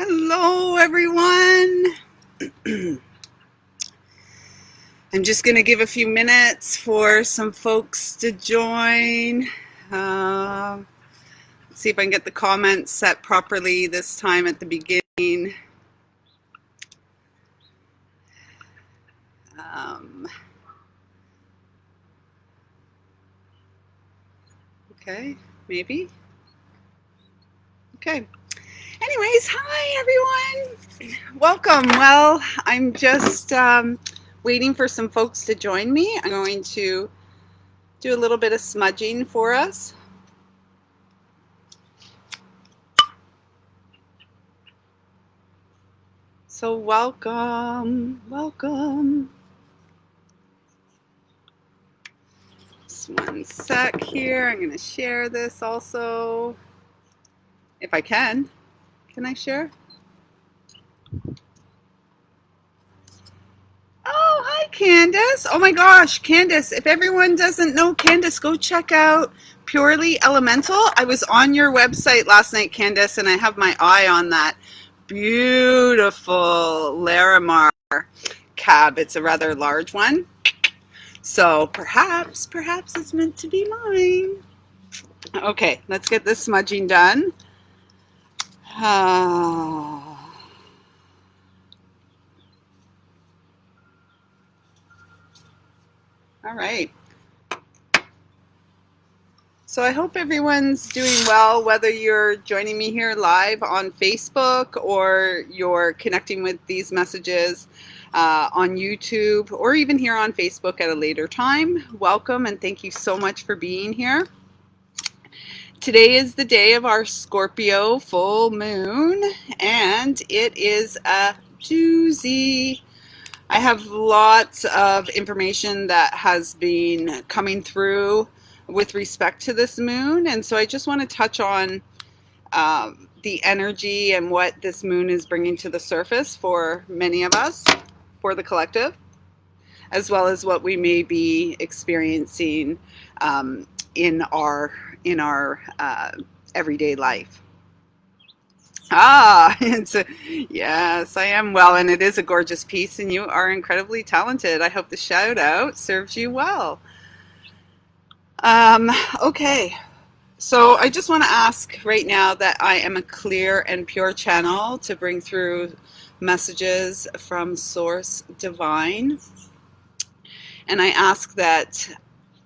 Hello, everyone. I'm just going to give a few minutes for some folks to join. Let's see if I can get the comments set properly this time at the beginning. Okay, maybe. Okay. Anyways, hi everyone. Welcome. Well, I'm just waiting for some folks to join me. I'm going to do a little bit of smudging for us. So welcome, welcome. Just one sec here. I'm going to share this also. If I can. Can I share? Oh, hi, Candace. Oh my gosh, Candace. If everyone doesn't know Candace, go check out Purely Elemental. I was on your website last night, Candace, and I have my eye on that beautiful Larimar cab. It's a rather large one. So perhaps it's meant to be mine. Okay, let's get this smudging done. All right. So I hope everyone's doing well, whether you're joining me here live on Facebook or you're connecting with these messages on YouTube or even here on Facebook at a later time. Welcome and thank you so much for being here. Today is the day of our Scorpio full moon and it is a doozy. I have lots of information that has been coming through with respect to this moon, and so I just want to touch on the energy and what this moon is bringing to the surface for many of us, for the collective, as well as what we may be experiencing in our everyday life. Yes, I am well, and it is a gorgeous piece, and you are incredibly talented. I hope the shout out serves you well. Okay, so I just want to ask right now that I am a clear and pure channel to bring through messages from Source Divine, and I ask that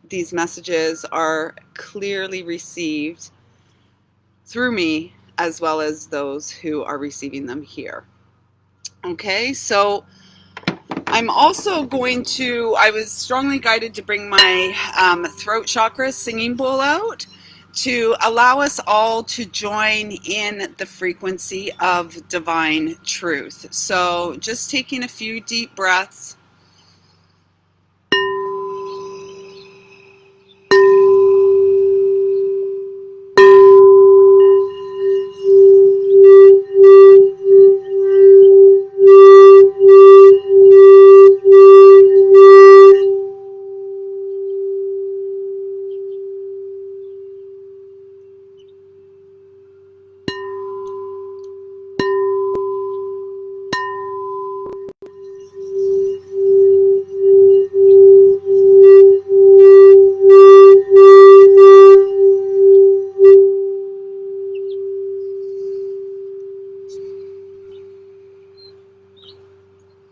these messages are clearly received through me as well as those who are receiving them here. Okay, so I'm also going to, I was strongly guided to bring my throat chakra singing bowl out to allow us all to join in the frequency of divine truth. So just taking a few deep breaths.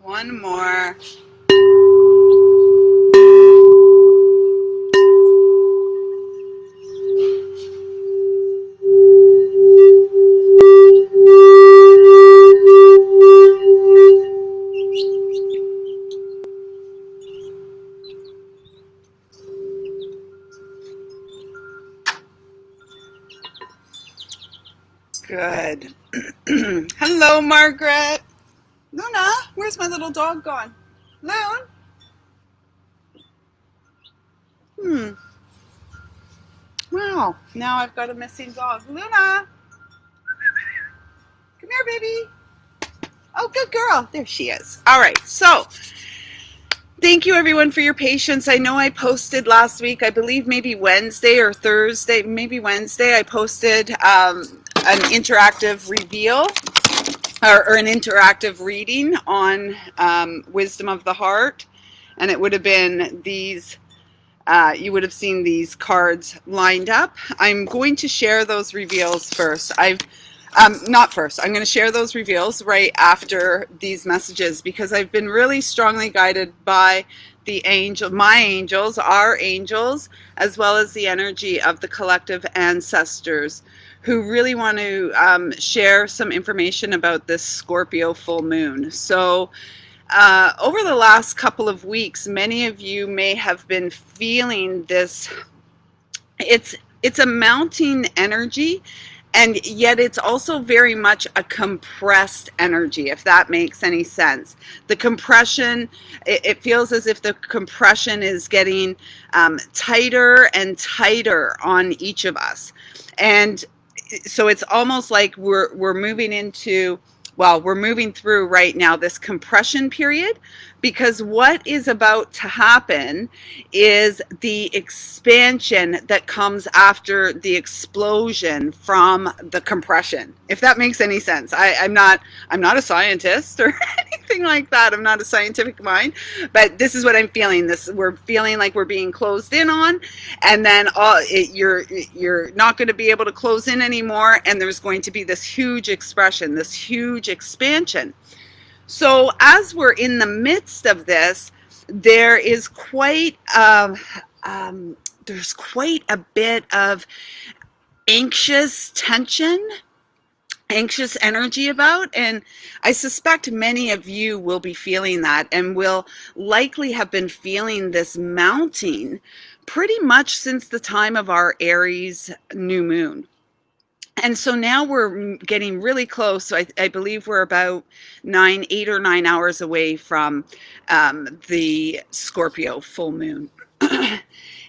One more. Good. Hello, Margaret. Luna, where's my little dog gone? Loon? Wow, now I've got a missing dog. Luna! Come here, baby. Oh, good girl. There she is. All right, so thank you everyone for your patience. I know I posted last week, I believe maybe Wednesday or Thursday, maybe Wednesday, I posted an interactive reveal or an interactive reading on wisdom of the heart. And it would have been these, you would have seen these cards lined up. I'm going to share those reveals first. Not first. I'm going to share those reveals right after these messages, because I've been really strongly guided by my angels, our angels, as well as the energy of the collective ancestors, who really want to share some information about this Scorpio full moon. So, over the last couple of weeks, many of you may have been feeling this. It's a mounting energy, and yet it's also very much a compressed energy, if that makes any sense. The compression, it feels as if the compression is getting tighter and tighter on each of us. And so it's almost like we're moving into, well, we're moving through right now this compression period, because what is about to happen is the expansion that comes after the explosion from the compression, if that makes any sense. I'm not a scientist or anything like that. I'm not a scientific mind, but this is what I'm feeling. We're feeling like we're being closed in on, and then you're not going to be able to close in anymore, and there's going to be this huge expression, this huge expansion. So as we're in the midst of this, there is there's quite a bit of anxious tension, anxious energy about, and I suspect many of you will be feeling that, and will likely have been feeling this mounting pretty much since the time of our Aries new moon. And so now we're getting really close. So I believe we're about 8 or 9 hours away from the Scorpio full moon.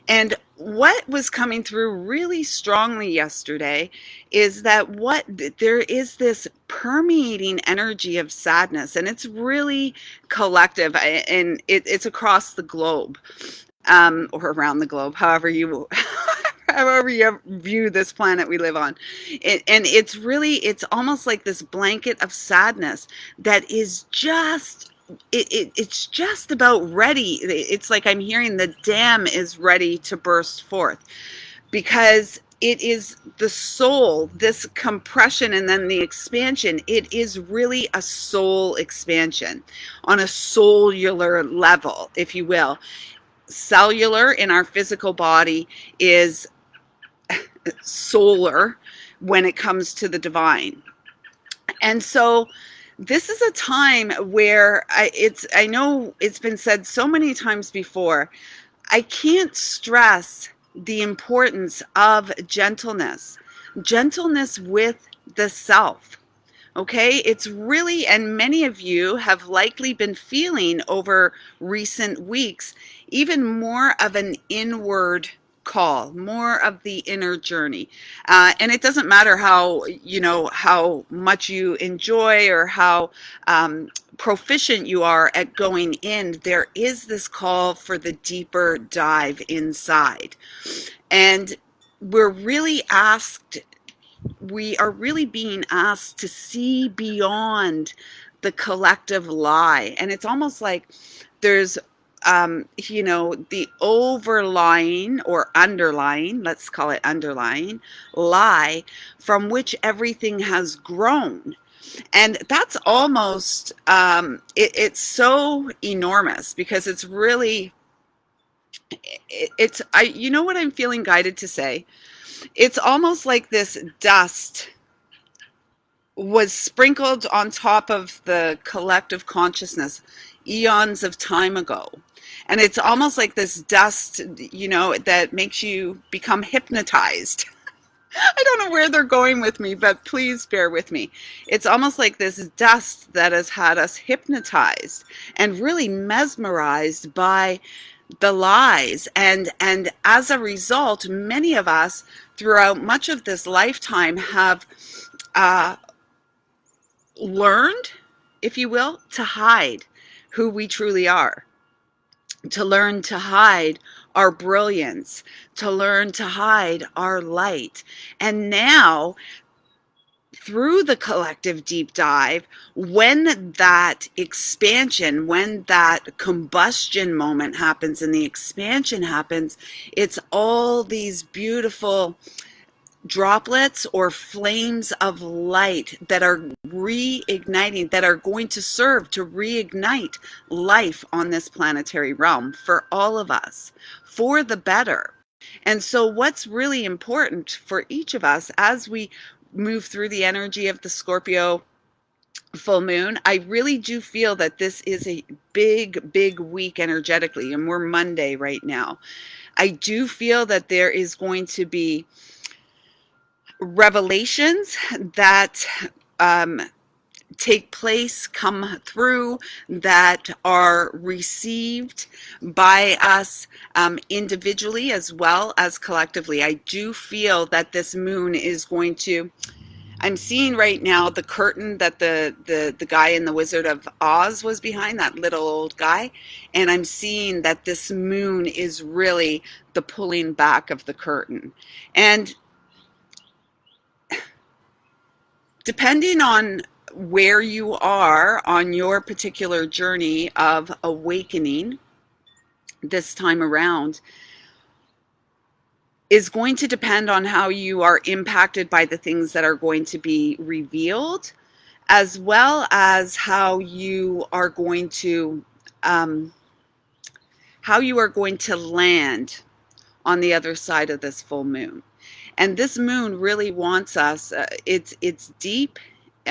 And what was coming through really strongly yesterday is that there is this permeating energy of sadness, and it's really collective, and it's across the globe, or around the globe, however you view this planet we live on. And it's almost like this blanket of sadness that is just, it's just about ready. It's like I'm hearing the dam is ready to burst forth, because it is the soul, this compression and then the expansion. It is really a soul expansion on a cellular level, if you will. Cellular in our physical body is solar when it comes to the divine. And so this is a time where I know it's been said so many times before, I can't stress the importance of gentleness with the self. Okay, it's really, and many of you have likely been feeling over recent weeks even more of an inward call, more of the inner journey. And it doesn't matter how much you enjoy or how proficient you are at going in, there is this call for the deeper dive inside. And we are really being asked to see beyond the collective lie. And it's almost like there's the overlying or underlying, let's call it underlying, lie from which everything has grown. And that's almost, it's so enormous, because it's really, you know what I'm feeling guided to say? It's almost like this dust was sprinkled on top of the collective consciousness eons of time ago. And it's almost like this dust, that makes you become hypnotized. I don't know where they're going with me, but please bear with me. It's almost like this dust that has had us hypnotized and really mesmerized by the lies. And as a result, many of us throughout much of this lifetime have learned, if you will, to hide who we truly are, to learn to hide our brilliance, to learn to hide our light. And now through the collective deep dive, when that expansion, when that combustion moment happens and the expansion happens, it's all these beautiful droplets or flames of light that are reigniting, that are going to serve to reignite life on this planetary realm for all of us, for the better. And so what's really important for each of us as we move through the energy of the Scorpio full moon, I really do feel that this is a big week energetically, and we're Monday right now. I do feel that there is going to be revelations that take place, come through, that are received by us individually as well as collectively. I do feel that this moon is going to, I'm seeing right now the curtain that the guy in the Wizard of Oz was behind, that little old guy, and I'm seeing that this moon is really the pulling back of the curtain. And depending on where you are on your particular journey of awakening this time around is going to depend on how you are impacted by the things that are going to be revealed, as well as how you are going to land on the other side of this full moon. And this moon really wants us, it's deep.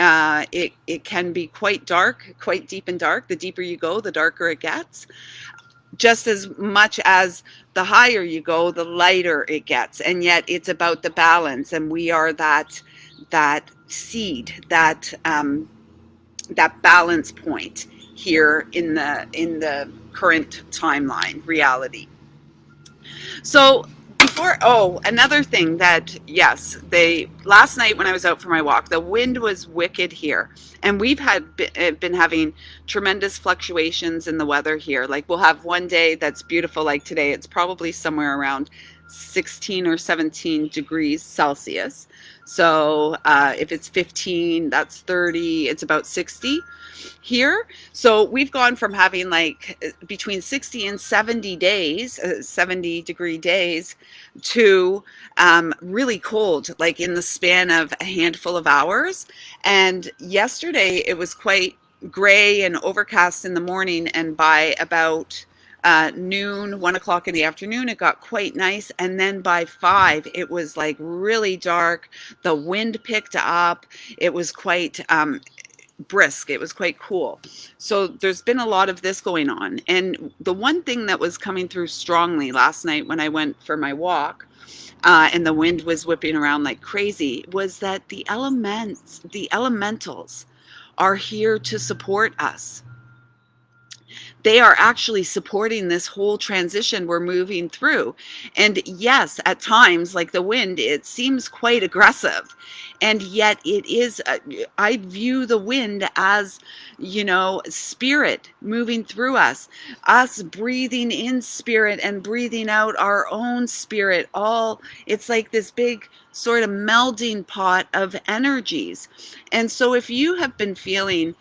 It can be quite dark, quite deep and dark. The deeper you go, the darker it gets. Just as much as the higher you go, the lighter it gets. And yet it's about the balance. And we are that seed, that balance point here in the current timeline reality. So another thing that, yes, last night when I was out for my walk, the wind was wicked here. And we've been having tremendous fluctuations in the weather here. Like we'll have one day that's beautiful, like today, it's probably somewhere around 16 or 17 degrees Celsius. So if it's 15, that's 30, it's about 60 here. So we've gone from having like between 60 and 70 days, 70-degree days, to really cold, like in the span of a handful of hours. And yesterday it was quite gray and overcast in the morning, and by about noon, 1 o'clock in the afternoon, it got quite nice. And then by 5, it was like really dark. The wind picked up. It was quite brisk. It was quite cool. So there's been a lot of this going on. And the one thing that was coming through strongly last night when I went for my walk, and the wind was whipping around like crazy, was that the elementals are here to support us. They are actually supporting this whole transition we're moving through. And yes, at times, like the wind, it seems quite aggressive. And yet it is, I view the wind as, spirit moving through us breathing in spirit and breathing out our own spirit. It's like this big sort of melding pot of energies. And so if you have been feeling,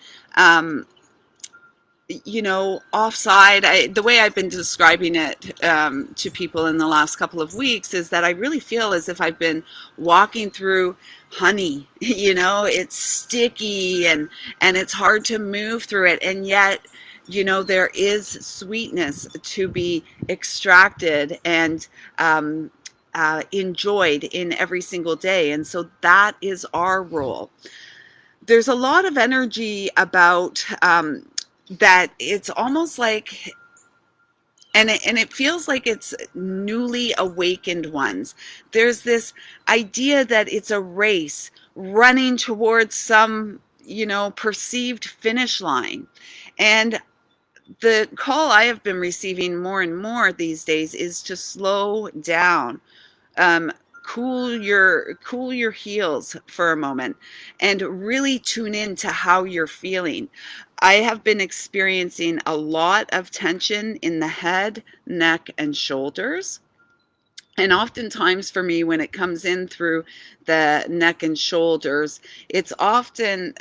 offside, the way I've been describing it to people in the last couple of weeks is that I really feel as if I've been walking through honey. It's sticky and it's hard to move through it, and yet there is sweetness to be extracted and enjoyed in every single day. And so that is our role. There's a lot of energy about that. It's almost like, and it feels like it's newly awakened ones. There's this idea that it's a race running towards some, perceived finish line. And the call I have been receiving more and more these days is to slow down. Cool your heels for a moment and really tune in to how you're feeling. I have been experiencing a lot of tension in the head, neck, and shoulders. And oftentimes for me, when it comes in through the neck and shoulders, it's often,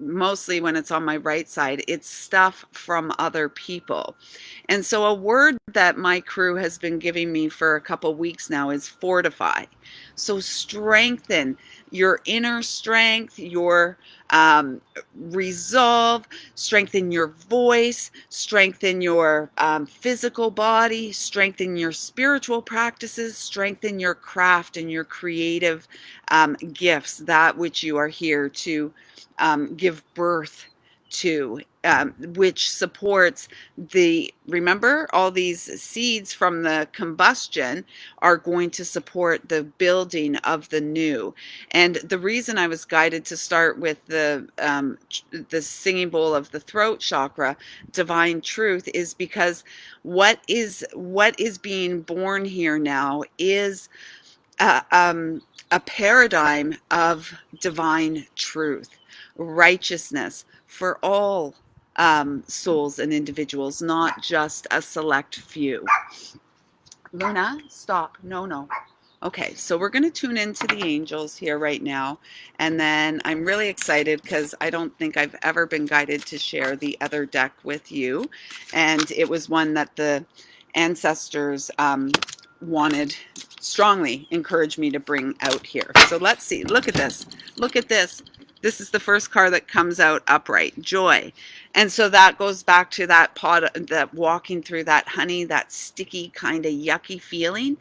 mostly when it's on my right side, it's stuff from other people. And so a word that my crew has been giving me for a couple weeks now is fortify. So strengthen your inner strength, your resolve, strengthen your voice, strengthen your physical body, strengthen your spiritual practices, strengthen your craft and your creative gifts, that which you are here to give birth to, which supports remember, all these seeds from the combustion are going to support the building of the new. And the reason I was guided to start with the singing bowl of the throat chakra, divine truth, is because what is being born here now is a paradigm of divine truth, righteousness for all souls and individuals, not just a select few. Luna, stop. No, no. Okay, so we're going to tune into the angels here right now. And then I'm really excited because I don't think I've ever been guided to share the other deck with you. And it was one that the ancestors wanted, strongly encouraged me to bring out here. So let's see. Look at this. Look at this. This is the first card that comes out upright, joy. And so that goes back to that pot, that walking through that honey, that sticky kind of yucky feeling.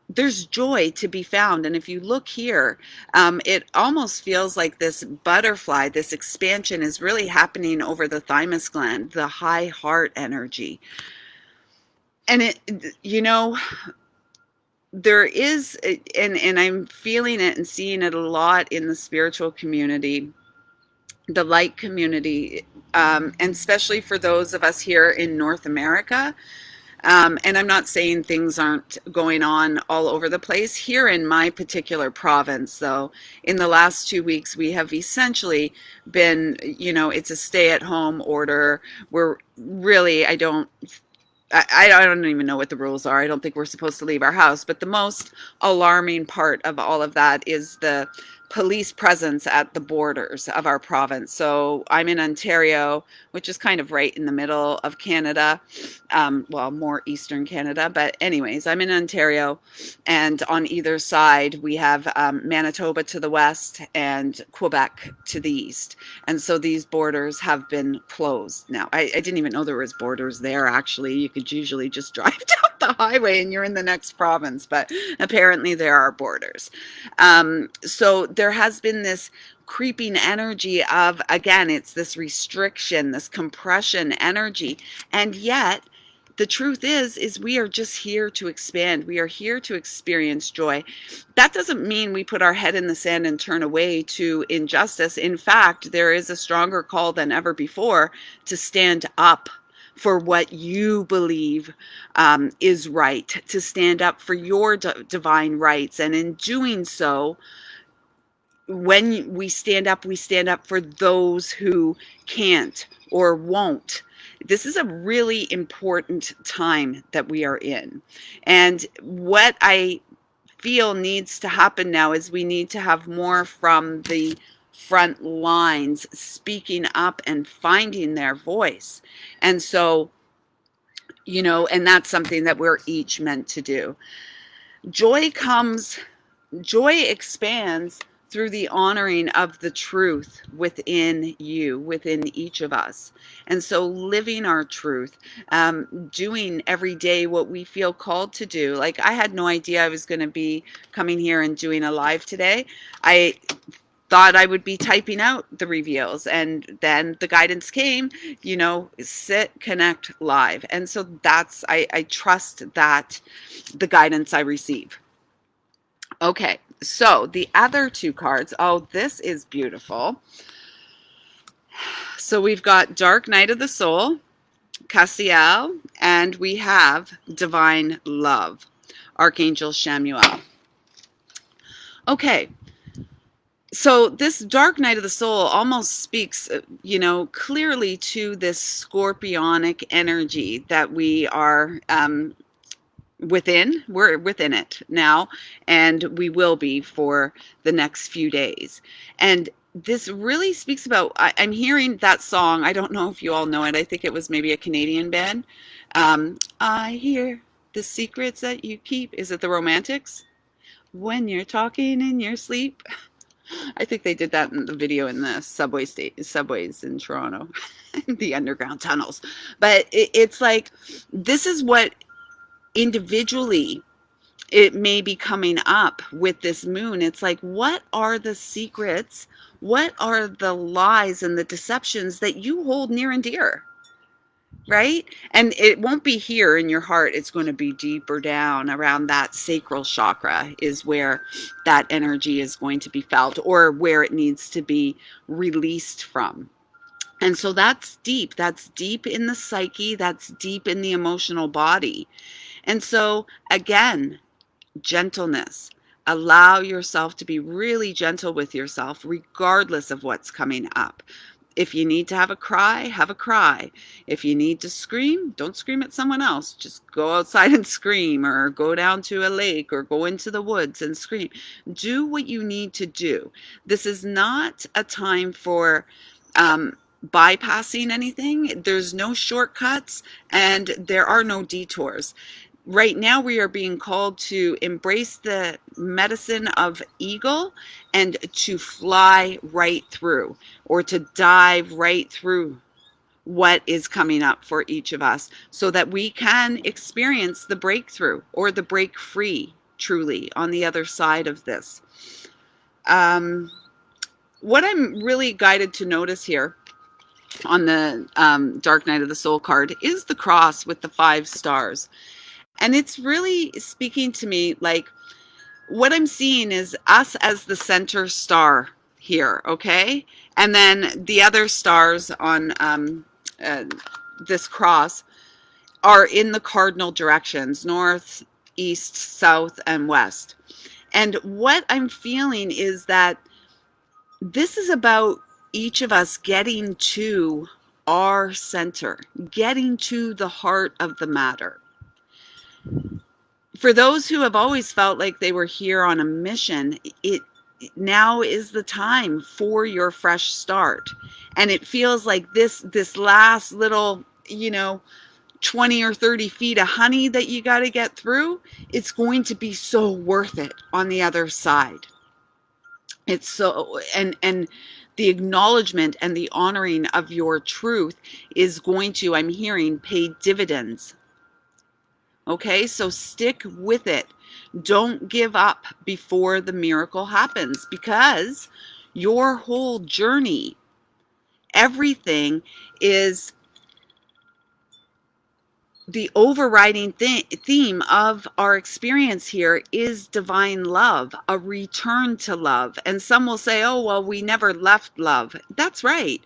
There's joy to be found. And if you look here, it almost feels like this butterfly, this expansion is really happening over the thymus gland, the high heart energy. And there is, and I'm feeling it and seeing it a lot in the spiritual community, the light community, and especially for those of us here in North America. And I'm not saying things aren't going on all over the place. Here in my particular province, though, in the last 2 weeks, we have essentially been, it's a stay-at-home order. We're really, I don't even know what the rules are. I don't think we're supposed to leave our house. But the most alarming part of all of that is the police presence at the borders of our province. So I'm in Ontario, which is kind of right in the middle of Canada. Well, more eastern Canada. But anyways, I'm in Ontario. And on either side, we have Manitoba to the west and Quebec to the east. And so these borders have been closed now. I didn't even know there was borders there, actually. You could usually just drive down the highway and you're in the next province. But apparently there are borders. So there has been this creeping energy of, again, it's this restriction, this compression energy. And yet, the truth is we are just here to expand. We are here to experience joy. That doesn't mean we put our head in the sand and turn away to injustice. In fact, there is a stronger call than ever before to stand up for what you believe is right, to stand up for your divine rights. And in doing so, when we stand up for those who can't or won't. This is a really important time that we are in. And what I feel needs to happen now is we need to have more from the front lines speaking up and finding their voice. And so, and that's something that we're each meant to do. Joy expands through the honoring of the truth within you, within each of us. And so living our truth, doing every day what we feel called to do. Like, I had no idea I was going to be coming here and doing a live today. I thought I would be typing out the reveals, and then the guidance came, sit, connect, live. And so I trust that the guidance I receive. Okay, so the other two cards, oh, this is beautiful. So we've got Dark Night of the Soul, Cassiel, and we have Divine Love, Archangel Chamuel. Okay, so this Dark Night of the Soul almost speaks, clearly to this scorpionic energy that we are we're within it now, and we will be for the next few days. And this really speaks about, I'm hearing that song. I don't know if you all know it. I think it was maybe a Canadian band. I hear the secrets that you keep. Is it the Romantics? When you're talking in your sleep. I think they did that in the video in the subways in Toronto, the underground tunnels. But it's like, this is what individually it may be coming up with this moon. It's like, what are the secrets? What are the lies and the deceptions that you hold near and dear? Right? And it won't be here in your heart. It's going to be deeper down around that sacral chakra, is where that energy is going to be felt, or where it needs to be released from. And so that's deep. That's deep in the psyche. That's deep in the emotional body. And so, again, gentleness. Allow yourself to be really gentle with yourself, regardless of what's coming up. If you need to have a cry, have a cry. If you need to scream, don't scream at someone else. Just go outside and scream, or go down to a lake, or go into the woods and scream. Do what you need to do. This is not a time for bypassing anything. There's no shortcuts, and there are no detours. Right now, we are being called to embrace the medicine of eagle and to fly right through, or to dive right through what is coming up for each of us, so that we can experience the breakthrough, or the break free, truly, on the other side of this. What I'm really guided to notice here on the Dark Night of the Soul card is the cross with the 5 stars. And it's really speaking to me, like, what I'm seeing is us as the center star here, okay? And then the other stars on this cross are in the cardinal directions: north, east, south, and west. And what I'm feeling is that this is about each of us getting to our center, getting to the heart of the matter. For those who have always felt like they were here on a mission, it now is the time for your fresh start. And it feels like this last little, 20 or 30 feet of honey that you got to get through, it's going to be so worth it on the other side. It's so, and the acknowledgement and the honoring of your truth is going to, I'm hearing, pay dividends. Okay, so stick with it. Don't give up before the miracle happens, because your whole journey, everything, is the overriding theme of our experience here is divine love, a return to love. And some will say, oh, well, we never left love. That's right.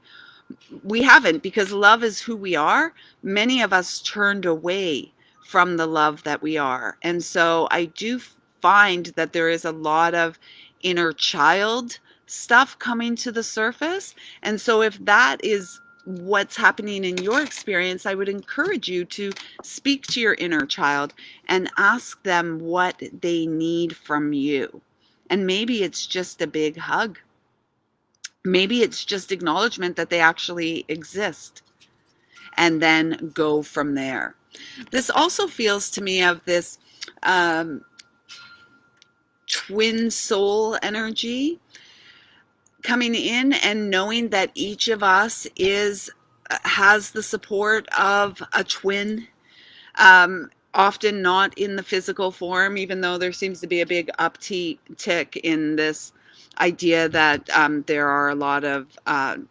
We haven't, because love is who we are. Many of us turned away from the love that we are. And so I do find that there is a lot of inner child stuff coming to the surface. And so if that is what's happening in your experience, I would encourage you to speak to your inner child and ask them what they need from you. And maybe it's just a big hug. Maybe it's just acknowledgement that they actually exist, and then go from there. This also feels to me of this twin soul energy coming in, and knowing that each of us has the support of a twin, often not in the physical form, even though there seems to be a big uptick in this idea that there are a lot of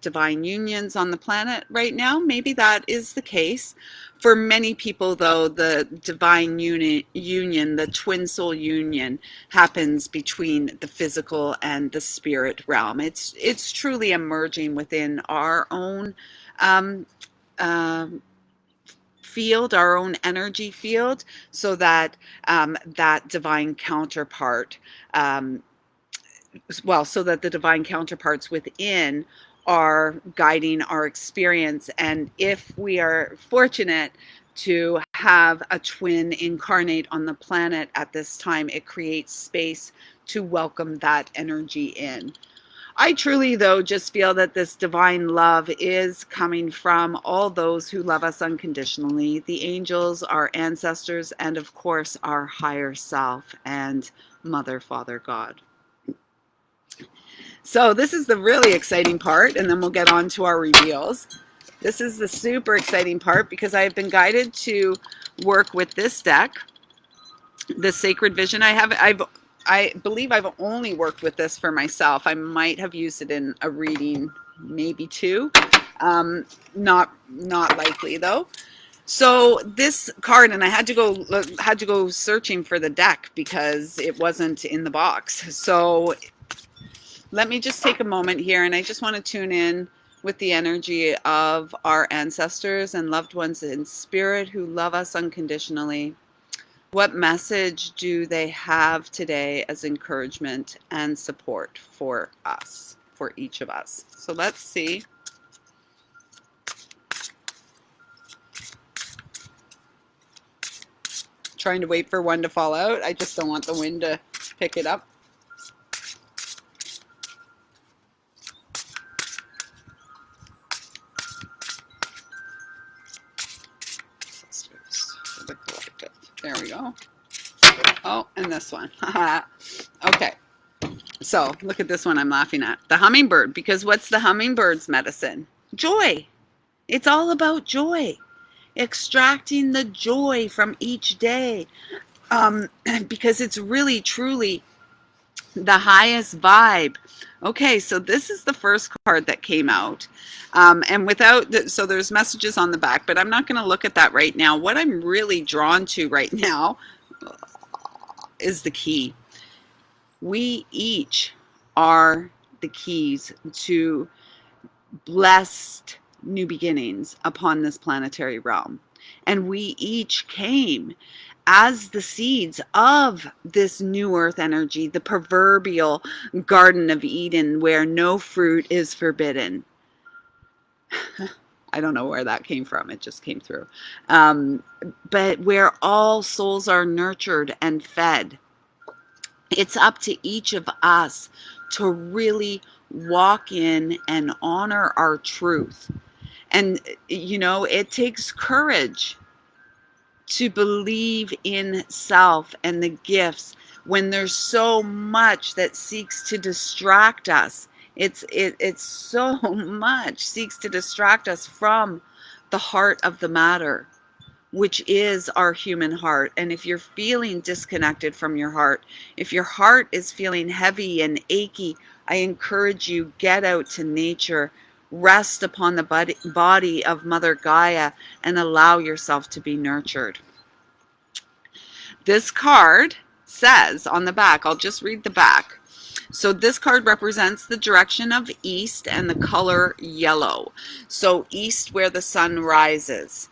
divine unions on the planet right now. Maybe that is the case. For many people, though, the divine union, the twin soul union, happens between the physical and the spirit realm. It's truly emerging within our own field, our own energy field, so that that divine counterpart, so that the divine counterparts within are guiding our experience. And if we are fortunate, to have a twin incarnate on the planet at this time. It creates space to welcome that energy in. I truly, though, just feel that this divine love is coming from all those who love us unconditionally, the angels, our ancestors, and of course, our higher self and Mother, Father, God. So this is the really exciting part, and then we'll get on to our reveals. This is the super exciting part because I have been guided to work with this deck, the Sacred Vision. I believe I've only worked with this for myself. I might have used it in a reading, maybe two. Not likely though. So this card, and I had to go searching for the deck because it wasn't in the box. So let me just take a moment here, and I just want to tune in with the energy of our ancestors and loved ones in spirit who love us unconditionally. What message do they have today as encouragement and support for us, for each of us? So let's see. Trying to wait for one to fall out. I just don't want the wind to pick it up. There we go. Oh, and this one. Okay. So look at this one I'm laughing at. The hummingbird, because what's the hummingbird's medicine? Joy. It's all about joy. Extracting the joy from each day. Because it's really, truly the highest vibe. Okay, so this is the first card that came out. And so there's messages on the back, but I'm not going to look at that right now. What I'm really drawn to right now is the key. We each are the keys to blessed new beginnings upon this planetary realm. And we each came as the seeds of this new earth energy, the proverbial Garden of Eden where no fruit is forbidden. I don't know where that came from. It just came through. But where all souls are nurtured and fed. It's up to each of us to really walk in and honor our truth. And, you know, it takes courage to believe in self and the gifts when there's so much that seeks to distract us. It's so much seeks to distract us from the heart of the matter, which is our human heart. And if you're feeling disconnected from your heart, if your heart is feeling heavy and achy, I encourage you, get out to nature, rest upon the body of Mother Gaia, and allow yourself to be nurtured. This card says on the back, I'll just read the back. So this card represents the direction of east and the color yellow. So east, where the sun rises.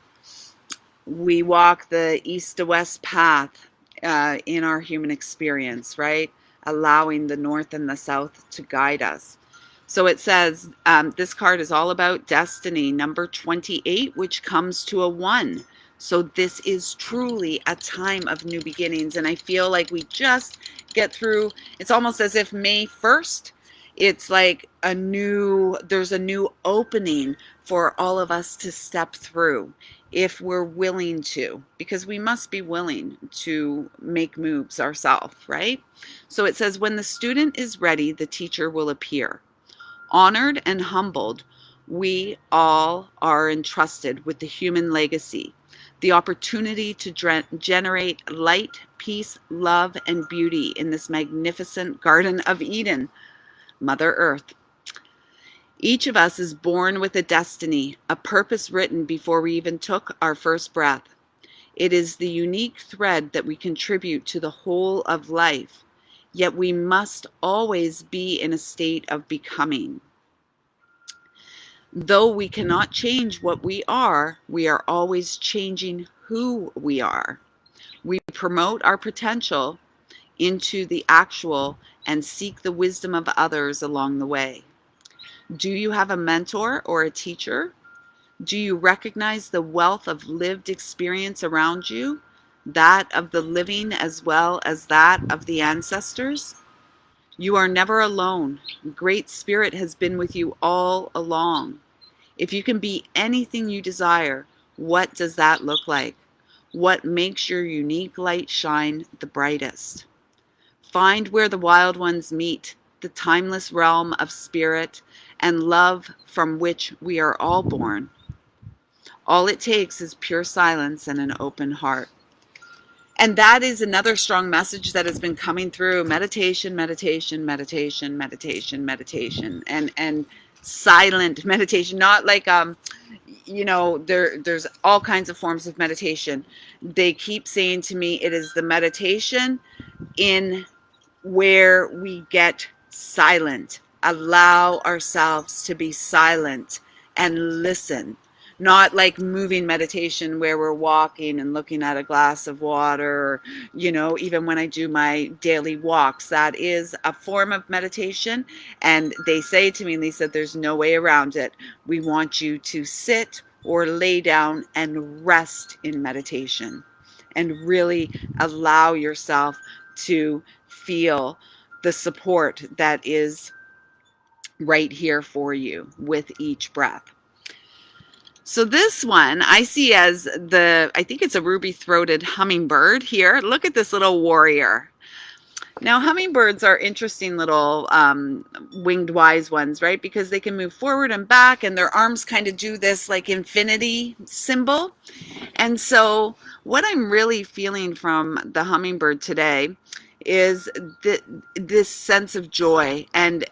We walk the east to west path in our human experience, right? Allowing the north and the south to guide us. So it says this card is all about destiny, number 28, which comes to a 1. So this is truly a time of new beginnings. And I feel like we just get through, it's almost as if May 1st, it's like there's a new opening for all of us to step through if we're willing to, because we must be willing to make moves ourselves, right? So it says, when the student is ready, the teacher will appear. Honored and humbled, we all are entrusted with the human legacy, the opportunity to generate light, peace, love, and beauty in this magnificent Garden of Eden, Mother Earth. Each of us is born with a destiny, a purpose written before we even took our first breath. It is the unique thread that we contribute to the whole of life, yet we must always be in a state of becoming. Though we cannot change what we are always changing who we are. We promote our potential into the actual and seek the wisdom of others along the way. Do you have a mentor or a teacher? Do you recognize the wealth of lived experience around you, that of the living as well as that of the ancestors? You are never alone. Great Spirit has been with you all along. If you can be anything you desire, what does that look like? What makes your unique light shine the brightest? Find where the wild ones meet, the timeless realm of spirit and love from which we are all born. All it takes is pure silence and an open heart. And that is another strong message that has been coming through: meditation, meditation, meditation, meditation, meditation, and silent meditation. Not like there's all kinds of forms of meditation. They keep saying to me, it is the meditation in where we get silent, allow ourselves to be silent and listen. Not like moving meditation where we're walking and looking at a glass of water, or, even when I do my daily walks, that is a form of meditation. And they say to me, Lisa, there's no way around it. We want you to sit or lay down and rest in meditation and really allow yourself to feel the support that is right here for you with each breath. So this one I see as I think it's a ruby-throated hummingbird here. Look at this little warrior. Now, hummingbirds are interesting little winged wise ones, right? Because they can move forward and back, and their arms kind of do this like infinity symbol. And so what I'm really feeling from the hummingbird today is this sense of joy, and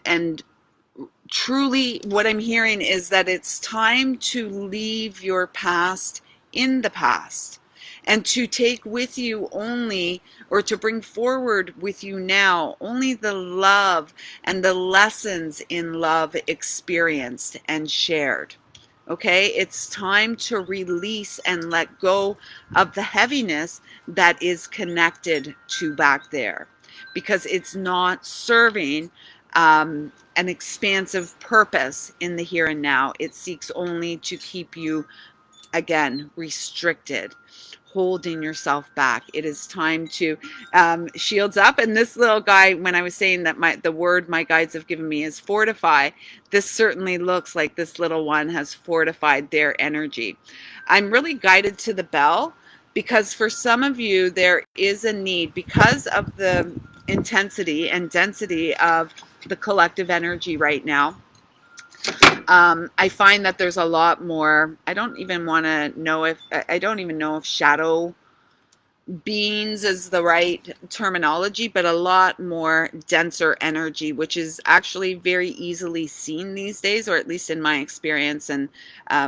truly what I'm hearing is that it's time to leave your past in the past and to take with you only, or to bring forward with you now, only the love and the lessons in love experienced and shared. Okay, it's time to release and let go of the heaviness that is connected to back there, because it's not serving an expansive purpose in the here and now. It seeks only to keep you, again, restricted, holding yourself back. It is time to shields up. And this little guy, when I was saying that the word my guides have given me is fortify, this certainly looks like this little one has fortified their energy. I'm really guided to the bell, because for some of you there is a need, because of the intensity and density of the collective energy right now. I find that there's a lot more. I don't even know if shadow beings is the right terminology, but a lot more denser energy, which is actually very easily seen these days, or at least in my experience, and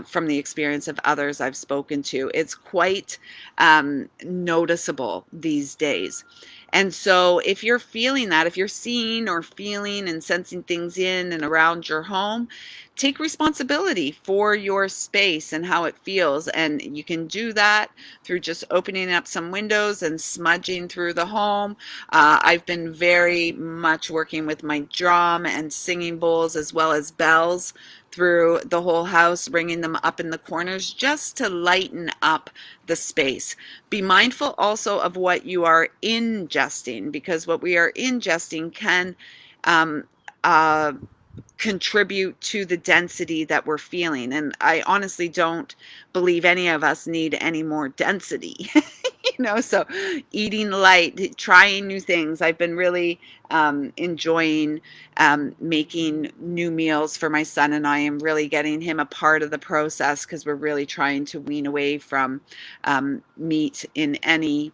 from the experience of others I've spoken to. It's quite noticeable these days. And so if you're feeling that, if you're seeing or feeling and sensing things in and around your home, take responsibility for your space and how it feels. And you can do that through just opening up some windows and smudging through the home. I've been very much working with my drum and singing bowls as well as bells through the whole house, bringing them up in the corners just to lighten up the space. Be mindful also of what you are ingesting, because what we are ingesting can contribute to the density that we're feeling. And I honestly don't believe any of us need any more density. So eating light, trying new things. I've been really enjoying making new meals for my son, and I am really getting him a part of the process, because we're really trying to wean away from meat in any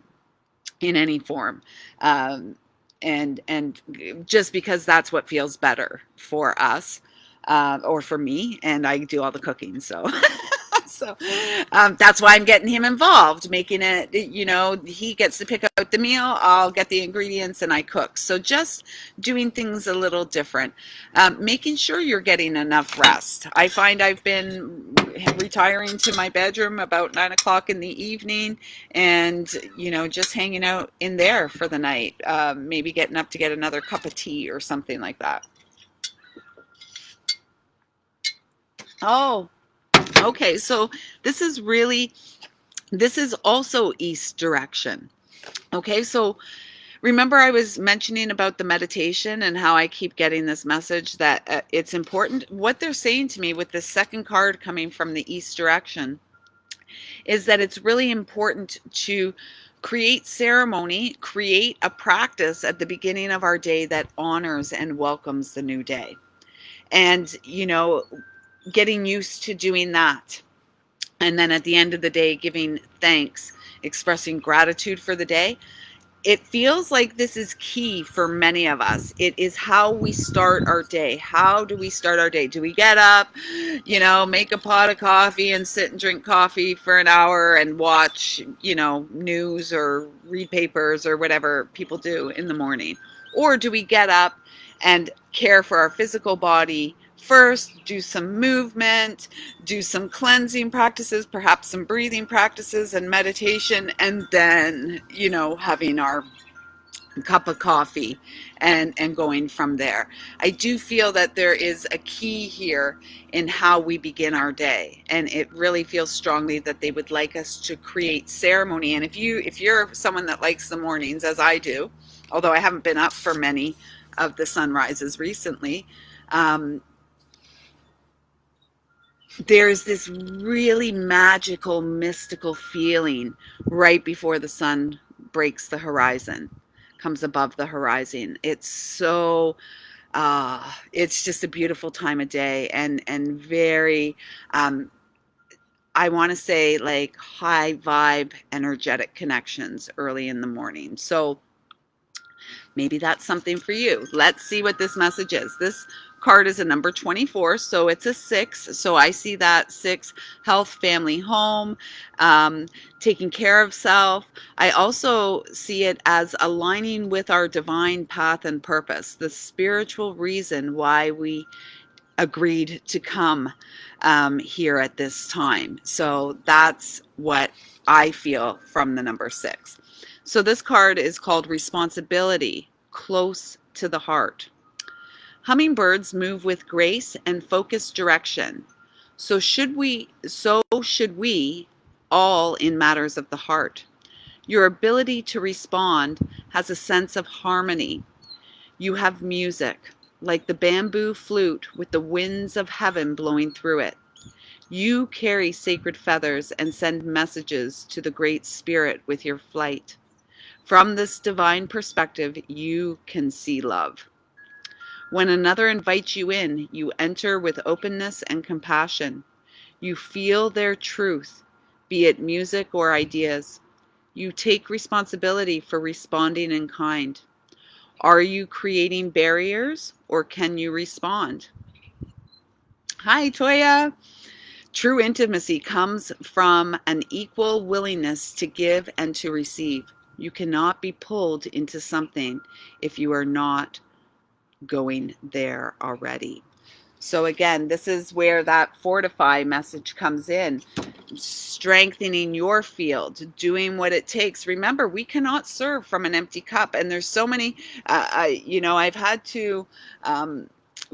form. And just because that's what feels better for us, or for me, and I do all the cooking, so so that's why I'm getting him involved, making it, he gets to pick out the meal, I'll get the ingredients, and I cook. So just doing things a little different, making sure you're getting enough rest. I find I've been retiring to my bedroom about 9 o'clock in the evening, and just hanging out in there for the night, maybe getting up to get another cup of tea or something like that. Oh, Okay, so this is really, this is also east direction. Okay, so remember I was mentioning about the meditation and how I keep getting this message that it's important. What they're saying to me with this second card coming from the east direction is that it's really important to create ceremony, create a practice at the beginning of our day that honors and welcomes the new day. And, you know, getting used to doing that. And then at the end of the day, giving thanks, expressing gratitude for the day. It feels like this is key for many of us. It is how we start our day. How do we start our day? Do we get up, you know, make a pot of coffee and sit and drink coffee for an hour and watch, you know, news or read papers or whatever people do in the morning? Or do we get up and care for our physical body first, do some movement, do some cleansing practices, perhaps some breathing practices and meditation, and then, you know, having our cup of coffee and going from there. I do feel that there is a key here in how we begin our day, and it really feels strongly that they would like us to create ceremony. And if you're someone that likes the mornings, as I do, although I haven't been up for many of the sunrises recently, there's this really magical, mystical feeling right before the sun breaks the horizon, comes above the horizon. It's so, it's just a beautiful time of day, and very, I want to say like high vibe, energetic connections early in the morning. So maybe that's something for you. Let's see what this message is. This card is a number 24, so it's a 6. So I see that 6, health, family, home, taking care of self. I also see it as aligning with our divine path and purpose, the spiritual reason why we agreed to come here at this time. So that's what I feel from the number 6. So this card is called Responsibility, Close to the Heart. Hummingbirds move with grace and focused direction. So should we all in matters of the heart. Your ability to respond has a sense of harmony. You have music, like the bamboo flute with the winds of heaven blowing through it. You carry sacred feathers and send messages to the Great Spirit with your flight. From this divine perspective, you can see love. When another invites you in, you enter with openness and compassion. You feel their truth, be it music or ideas. You take responsibility for responding in kind. Are you creating barriers, or can you respond? Hi, Toya. True intimacy comes from an equal willingness to give and to receive. You cannot be pulled into something if you are not going there already. So again, this is where that fortify message comes in. Strengthening your field, doing what it takes. Remember, we cannot serve from an empty cup. And there's so many, I've had to,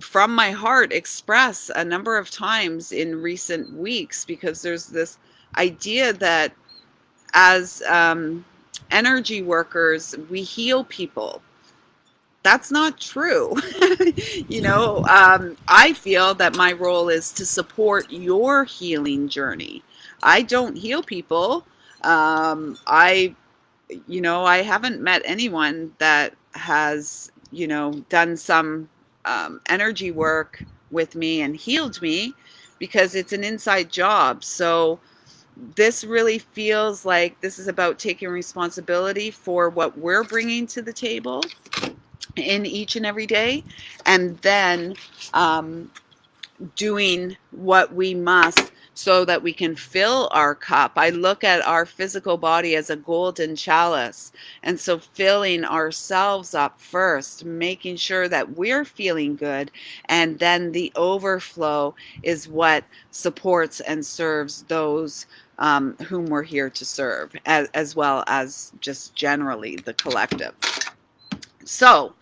from my heart, express a number of times in recent weeks, because there's this idea that as energy workers, we heal people. That's not true. I feel that my role is to support your healing journey. I don't heal people. I haven't met anyone that has, done some energy work with me and healed me, because it's an inside job. So this really feels like this is about taking responsibility for what we're bringing to the table in each and every day, and then doing what we must so that we can fill our cup. I look at our physical body as a golden chalice, and so filling ourselves up first, making sure that we're feeling good, and then the overflow is what supports and serves those whom we're here to serve, as well as just generally the collective. So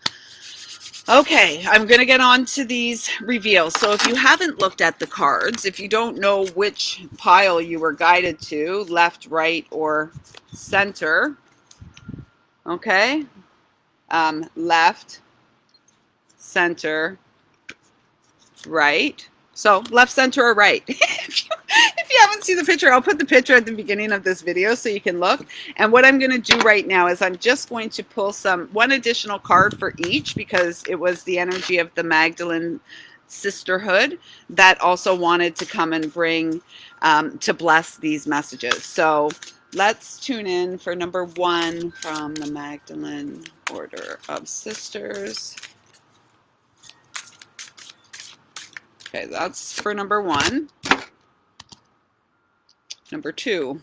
Okay, I'm going to get on to these reveals. So if you haven't looked at the cards, if you don't know which pile you were guided to, left, right, or center, okay, left, center, right. So left, center, or right. If you haven't seen the picture, I'll put the picture at the beginning of this video so you can look. And what I'm going to do right now is I'm just going to pull one additional card for each, because it was the energy of the Magdalene sisterhood that also wanted to come and bring, to bless these messages. So let's tune in for number 1 from the Magdalene Order of Sisters. Okay, that's for number 1. Number 2.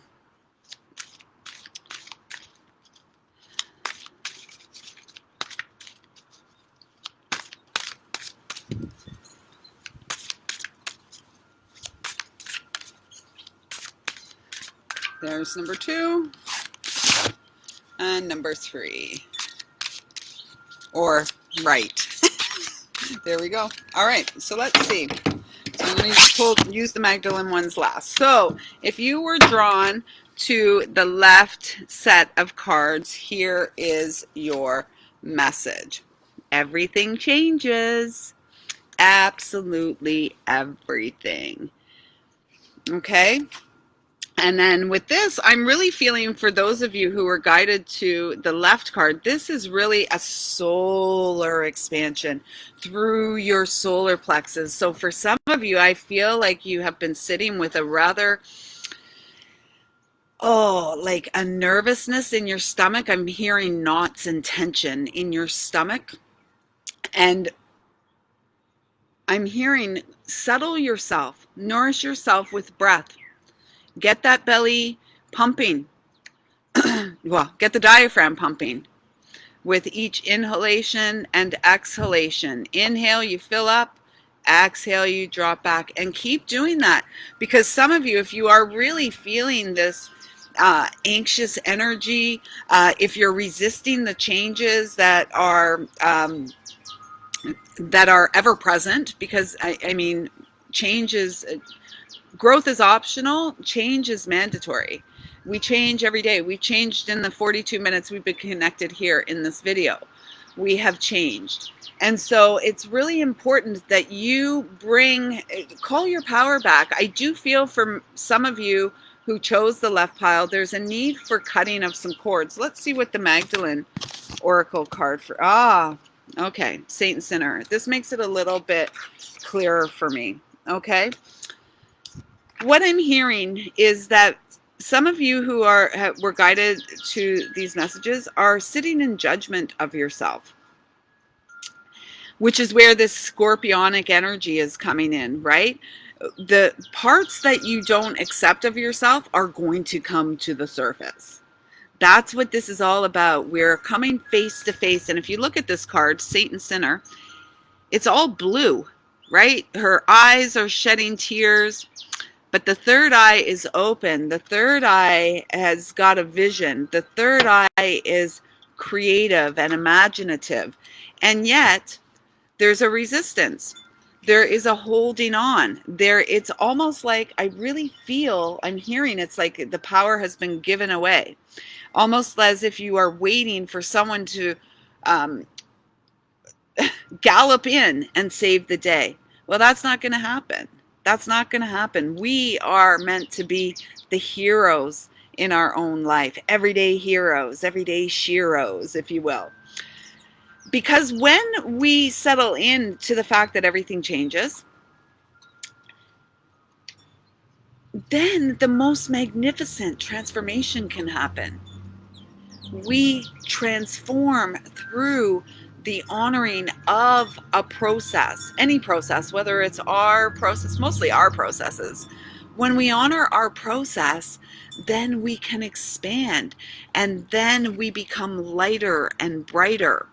There's number 2. And number 3. Or right. There we go. All right, so let's see. So I'm going to use the Magdalene ones last. So if you were drawn to the left set of cards, here is your message. Everything changes. Absolutely everything. Okay? And then with this, I'm really feeling, for those of you who are guided to the left card, this is really a solar expansion through your solar plexus. So for some of you, I feel like you have been sitting with a rather, like a nervousness in your stomach. I'm hearing knots and tension in your stomach. And I'm hearing, settle yourself, nourish yourself with breath. Get that belly pumping. Well, get the diaphragm pumping with each inhalation and exhalation. Inhale, you fill up. Exhale, you drop back. And keep doing that, because some of you, if you are really feeling this anxious energy, if you're resisting the changes that are ever present, because I mean, growth is optional, change is mandatory. We change every day. We've changed in the 42 minutes we've been connected here in this video. We have changed. And so it's really important that you call your power back. I do feel for some of you who chose the left pile, there's a need for cutting of some cords. Let's see what the Magdalene Oracle card okay, Saint and Sinner. This makes it a little bit clearer for me, okay? What I'm hearing is that some of you who were guided to these messages are sitting in judgment of yourself, which is where this scorpionic energy is coming in, right? The parts that you don't accept of yourself are going to come to the surface. That's what this is all about. We're coming face to face. And if you look at this card, Saint and Sinner, it's all blue, right? Her eyes are shedding tears. But the third eye is open. The third eye has got a vision. The third eye is creative and imaginative. And yet, there's a resistance. There is a holding on. It's almost like I'm hearing it's like the power has been given away. Almost as if you are waiting for someone to gallop in and save the day. Well, that's not going to happen. That's not going to happen. We are meant to be the heroes in our own life. Everyday heroes, everyday sheroes, if you will. Because when we settle in to the fact that everything changes, then the most magnificent transformation can happen. We transform through the honoring of a process, any process, whether it's our process, mostly our processes. When we honor our process, then we can expand, and then we become lighter and brighter.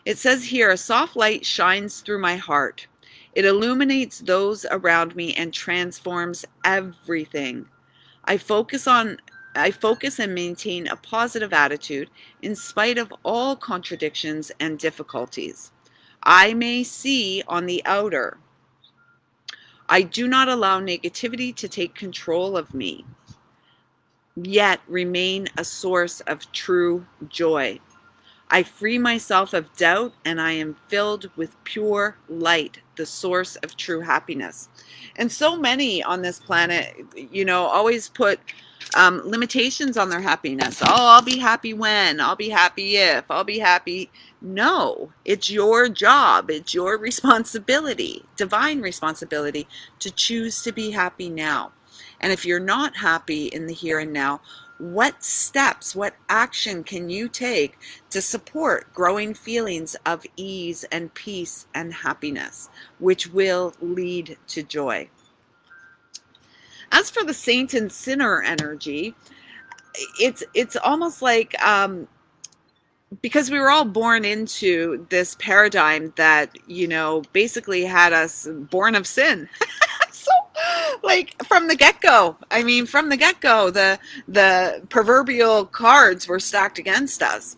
It says here, a soft light shines through my heart. It illuminates those around me and transforms everything. I focus and maintain a positive attitude in spite of all contradictions and difficulties. I may see on the outer. I do not allow negativity to take control of me, yet remain a source of true joy. I free myself of doubt and I am filled with pure light, the source of true happiness. And so many on this planet, always put limitations on their happiness. Oh, I'll be happy when, I'll be happy if, I'll be happy. No, it's your job, it's your responsibility, divine responsibility, to choose to be happy now. And if you're not happy in the here and now, what steps, what action can you take to support growing feelings of ease and peace and happiness, which will lead to joy? As for the saint and sinner energy, it's almost like because we were all born into this paradigm that basically had us born of sin. So, like from the get-go, the proverbial cards were stacked against us.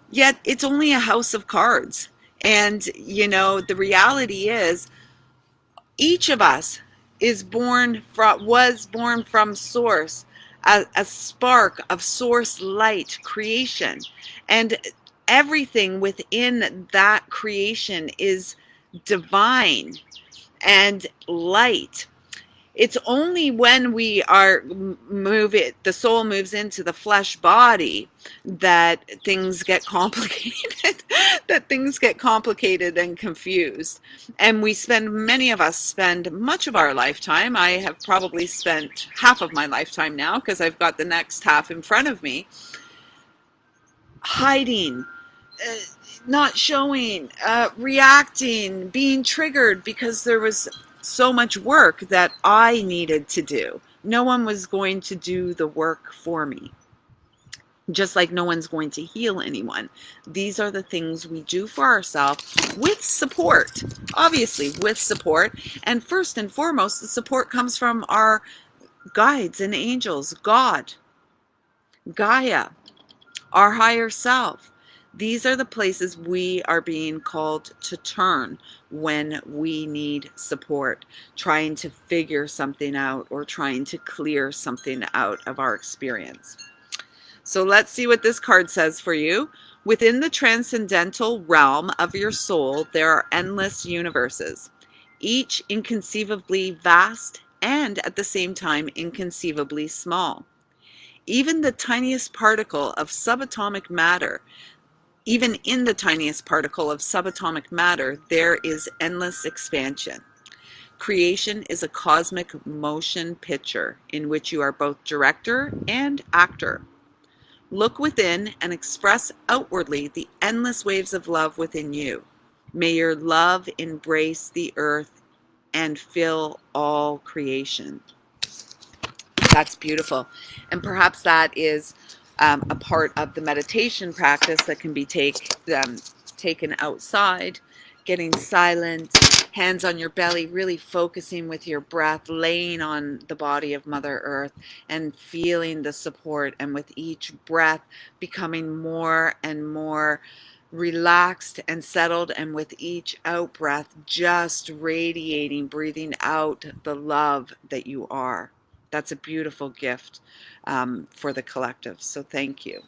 Yet it's only a house of cards. And the reality is each of us was born from source, a spark of source light creation, and everything within that creation is divine and light. It's only when we the soul moves into the flesh body that things get complicated, and confused. And many of us spend much of our lifetime, I have probably spent half of my lifetime now because I've got the next half in front of me, hiding, not showing, reacting, being triggered because there was so much work that I needed to do. No one was going to do the work for me. Just like no one's going to heal anyone. These are the things we do for ourselves with support, obviously with support. And first and foremost, the support comes from our guides and angels, God, Gaia, our higher self. These are the places we are being called to turn when we need support, trying to figure something out or trying to clear something out of our experience. So let's see what this card says for you. Within the transcendental realm of your soul, there are endless universes, each inconceivably vast and at the same time inconceivably small. Even the tiniest particle of subatomic matter, Even in the tiniest particle of subatomic matter, there is endless expansion. Creation is a cosmic motion picture in which you are both director and actor. Look within and express outwardly the endless waves of love within you. May your love embrace the earth and fill all creation. That's beautiful. And perhaps that is a part of the meditation practice that can be taken outside, getting silent, hands on your belly, really focusing with your breath, laying on the body of Mother Earth and feeling the support, and with each breath becoming more and more relaxed and settled, and with each out breath just radiating, breathing out the love that you are. That's a beautiful gift for the collective. So thank you.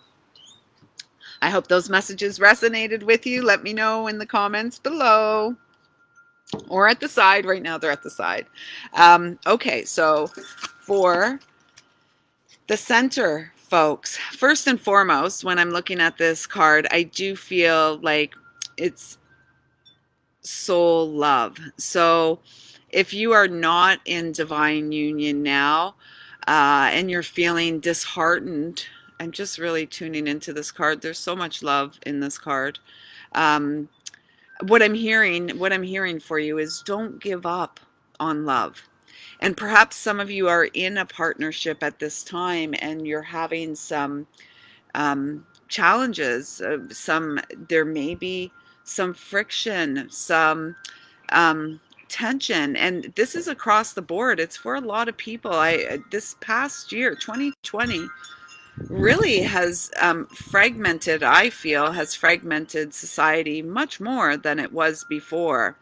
I hope those messages resonated with you. Let me know in the comments below or at the side. Right now they're at the side. Okay, so for the center, folks, first and foremost, when I'm looking at this card, I do feel like it's soul love. So if you are not in divine union now, and you're feeling disheartened, I'm just really tuning into this card. There's so much love in this card. What I'm hearing for you is don't give up on love. And perhaps some of you are in a partnership at this time and you're having some challenges. There may be some friction, some tension, and this is across the board. It's for a lot of people. This past year, 2020, really has fragmented, I feel, has fragmented society much more than it was before.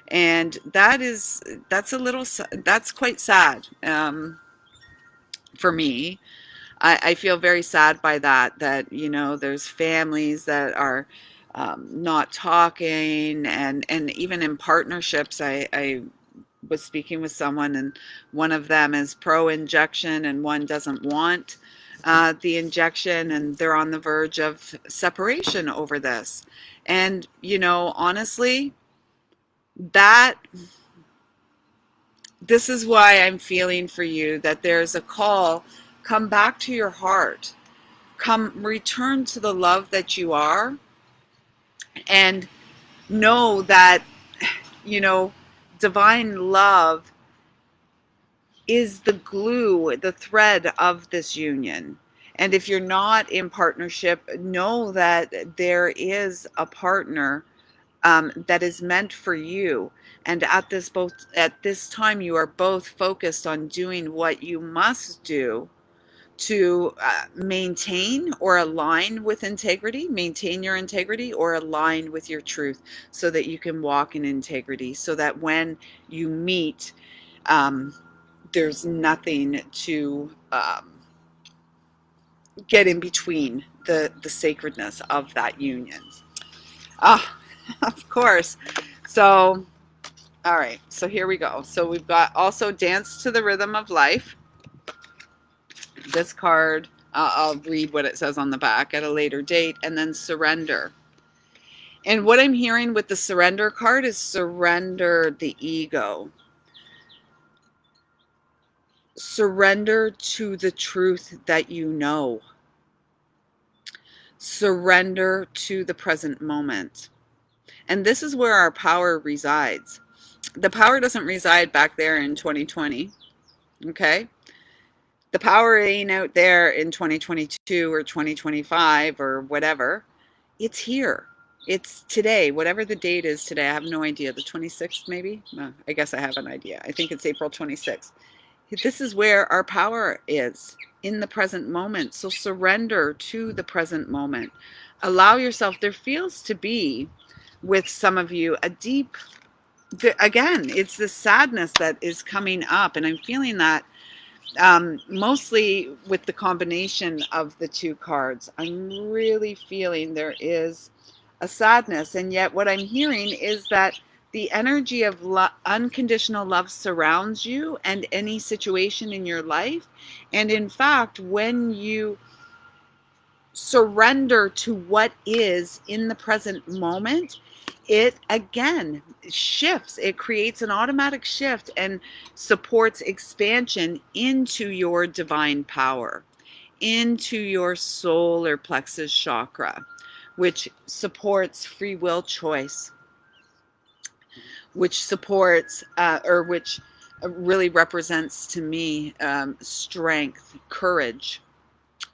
And that's quite sad for me. I feel very sad by that, there's families that are not talking, and even in partnerships, I was speaking with someone, and one of them is pro injection and one doesn't want the injection, and they're on the verge of separation over this. And, honestly, that this is why I'm feeling for you, that there's a call. Come back to your heart. Come return to the love that you are, and know that, you know, divine love is the glue, the thread of this union. And if you're not in partnership, know that there is a partner that is meant for you. And at this time, you are both focused on doing what you must do to maintain or align with integrity, maintain your integrity or align with your truth, so that you can walk in integrity, so that when you meet, um, there's nothing to get in between the sacredness of that union. Ah, of course. So, all right. So here we go. So we've got also dance to the rhythm of life. This card, I'll read what it says on the back at a later date, and then surrender. And what I'm hearing with the surrender card is surrender the ego. Surrender to the truth that you know. Surrender to the present moment. And this is where our power resides. The power doesn't reside back there in 2020, okay? The power ain't out there in 2022 or 2025 or whatever. It's here. It's today, whatever the date is today. I have no idea. The 26th, maybe? I guess I have an idea. I think it's April 26th. This is where our power is, in the present moment. So surrender to the present moment. Allow yourself, there feels to be, with some of you, a deep, again, it's the sadness that is coming up. And I'm feeling that mostly with the combination of the two cards. I'm really feeling there is a sadness. And yet what I'm hearing is that the energy of unconditional love surrounds you and any situation in your life. And in fact, when you surrender to what is in the present moment, it again shifts. It creates an automatic shift and supports expansion into your divine power, into your solar plexus chakra, which supports free will choice, which supports which really represents to me strength, courage,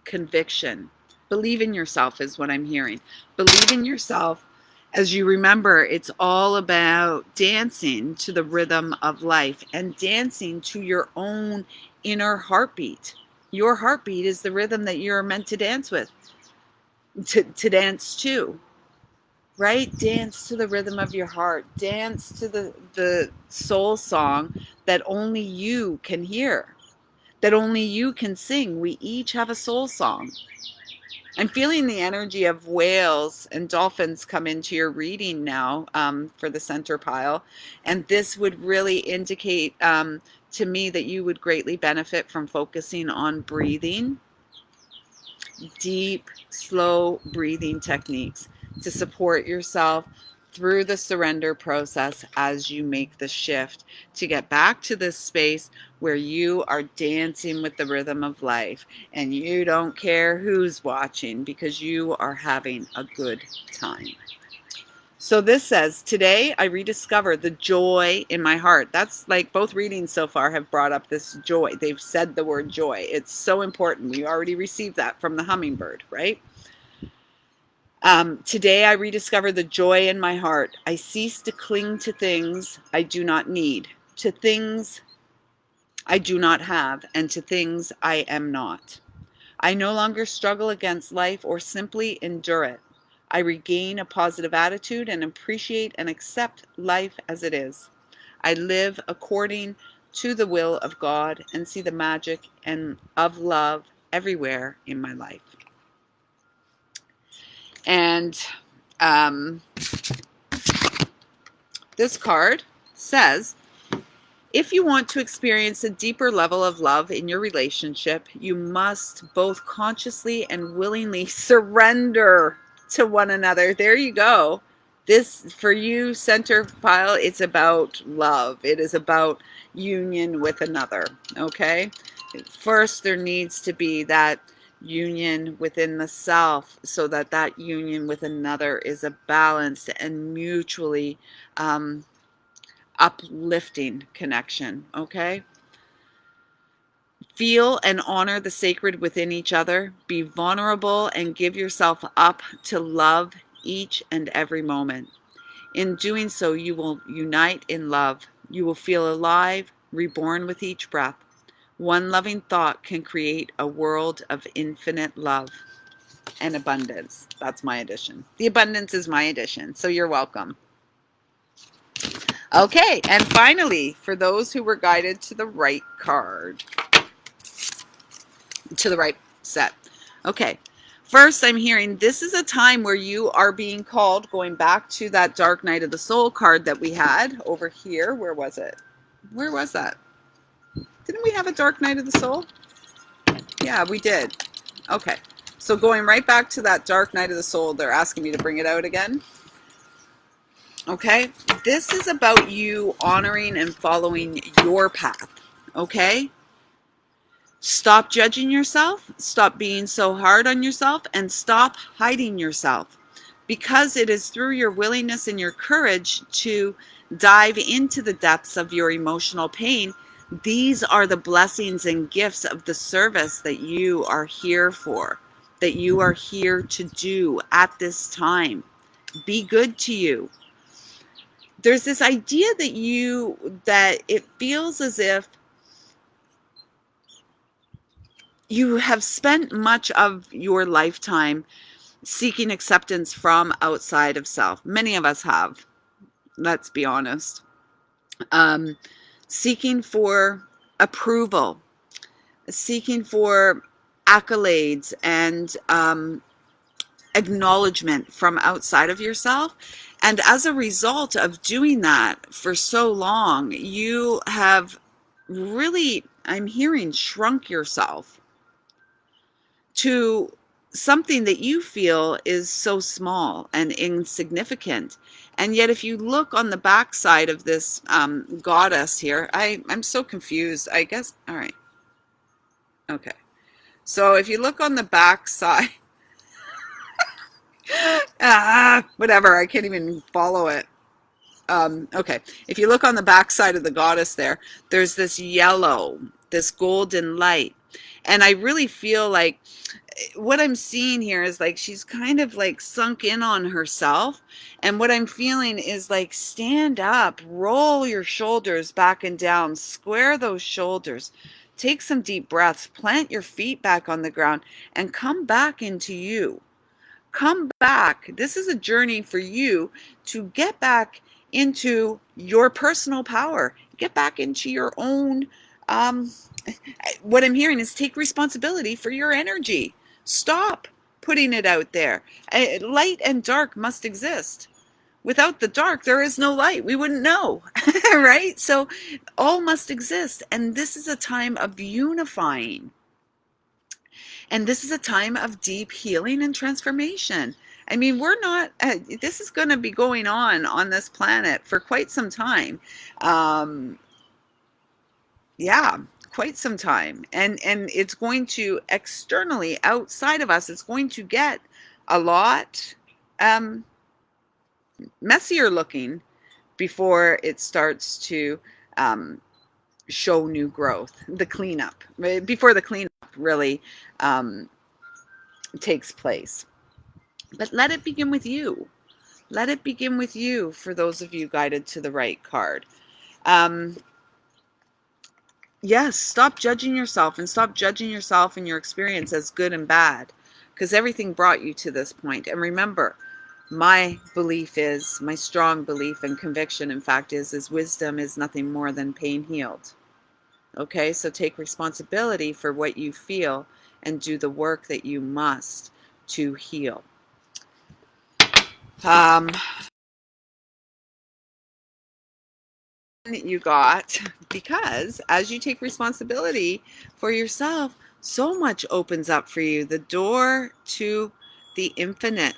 conviction. Believe in yourself is what I'm hearing. Believe in yourself. As you remember, it's all about dancing to the rhythm of life and dancing to your own inner heartbeat. Your heartbeat is the rhythm that you're meant to dance with, to dance to, right? Dance to the rhythm of your heart. Dance to the soul song that only you can hear, that only you can sing. We each have a soul song. I'm feeling the energy of whales and dolphins come into your reading now for the center pile. And this would really indicate to me that you would greatly benefit from focusing on breathing, deep, slow breathing techniques to support yourself through the surrender process as you make the shift to get back to this space where you are dancing with the rhythm of life and you don't care who's watching because you are having a good time. So this says, today I rediscover the joy in my heart. That's like both readings so far have brought up this joy. They've said the word joy. It's so important. We already received that from the hummingbird, right? Today I rediscover the joy in my heart. I cease to cling to things I do not need, to things I do not have, and to things I am not. I no longer struggle against life or simply endure it. I regain a positive attitude and appreciate and accept life as it is. I live according to the will of God and see the magic and of love everywhere in my life. And um, this card says, if you want to experience a deeper level of love in your relationship, you must both consciously and willingly surrender to one another. There you go. This, for you, center pile, it's about love. It is about union with another, okay? First, there needs to be that union within the self so that that union with another is a balanced and mutually uplifting connection, okay? Feel and honor the sacred within each other. Be vulnerable and give yourself up to love each and every moment. In doing so, you will unite in love. You will feel alive, reborn with each breath. One loving thought can create a world of infinite love and abundance. That's my addition. The abundance is my addition, so you're welcome. Okay, and finally, for those who were guided to the right card, to the right set. Okay, first I'm hearing this is a time where you are being called, going back to that Dark Night of the Soul card that we had over here. Where was it? Where was that? Didn't we have a Dark Night of the Soul? Yeah, we did. Okay, so going right back to that Dark Night of the Soul, they're asking me to bring it out again. Okay, this is about you honoring and following your path. Okay, stop judging yourself, stop being so hard on yourself, and stop hiding yourself, because it is through your willingness and your courage to dive into the depths of your emotional pain. These are the blessings and gifts of the service that you are here for, that you are here to do at this time. Be good to you. There's this idea that it feels as if you have spent much of your lifetime seeking acceptance from outside of self. Many of us have, let's be honest. Seeking for approval, seeking for accolades and acknowledgement from outside of yourself. And as a result of doing that for so long, you have really, I'm hearing, shrunk yourself to something that you feel is so small and insignificant. And yet, if you look on the back side of this goddess here, I'm so confused. I guess, all right. Okay. So if you look on the back side, whatever, I can't even follow it. Okay, if you look on the back side of the goddess there's this yellow, this golden light. And I really feel like what I'm seeing here is like she's kind of like sunk in on herself. And what I'm feeling is like, stand up, roll your shoulders back and down, square those shoulders, take some deep breaths, plant your feet back on the ground, and come back into you. Come back. This is a journey for you to get back into your personal power, get back into your own. What I'm hearing is take responsibility for your energy. Stop putting it out there. Light and dark must exist. Without the dark, there is no light. We wouldn't know, right? So all must exist. And this is a time of unifying. And this is a time of deep healing and transformation. I mean, we're not, this is going to be going on this planet for quite some time. Yeah, quite some time. And it's going to externally, outside of us, it's going to get a lot messier looking before it starts to show new growth, the cleanup, before the cleanup really takes place. But let it begin with you. Let it begin with you, for those of you guided to the right card. Yes, stop judging yourself and stop judging yourself and your experience as good and bad, because everything brought you to this point. And remember, my strong belief and conviction, in fact, is wisdom is nothing more than pain healed. Okay, so take responsibility for what you feel and do the work that you must to heal. Um, you got, because as you take responsibility for yourself, so much opens up for you. The door to the infinite